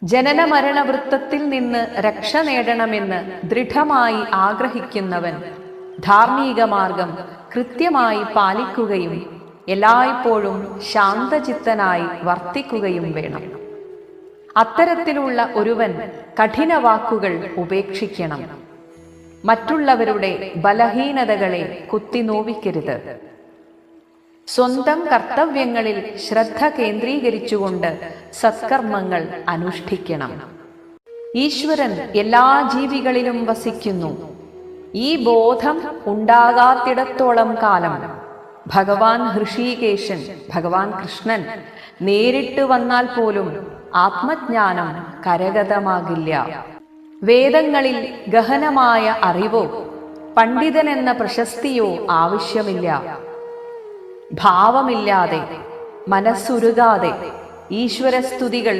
ജനനമരണവൃത്തത്തിൽ നിന്ന് രക്ഷ നേടണമെന്ന് ദൃഢമായി ആഗ്രഹിക്കുന്നവൻ ധാർമ്മിക മാർഗം കൃത്യമായി പാലിക്കുകയും എല്ലായ്പ്പോഴും ശാന്തചിത്തനായി വർത്തിക്കുകയും വേണം. അത്തരത്തിലുള്ള ഒരുവൻ കഠിന വാക്കുകൾ ഉപേക്ഷിക്കണം. മറ്റുള്ളവരുടെ ബലഹീനതകളെ കുത്തിനോവിക്കരുത്. സ്വന്തം കർത്തവ്യങ്ങളിൽ ശ്രദ്ധ കേന്ദ്രീകരിച്ചുകൊണ്ട് സത്കർമ്മങ്ങൾ അനുഷ്ഠിക്കണം. ഈശ്വരൻ എല്ലാ ജീവികളിലും വസിക്കുന്നു. ഈ ബോധം ഉണ്ടാകാത്തിടത്തോളം കാലം ഭഗവാൻ ഹൃഷീകേശൻ, ഭഗവാൻ കൃഷ്ണൻ നേരിട്ട് വന്നാൽ പോലും ആത്മജ്ഞാനം കരഗതമാകില്ല. വേദങ്ങളിൽ ഗഹനമായ അറിവോ പണ്ഡിതനെന്ന പ്രശസ്തിയോ ആവശ്യമില്ല. ഭാവമില്ലാതെ, മനസ്സുരുകാതെ ഈശ്വരസ്തുതികൾ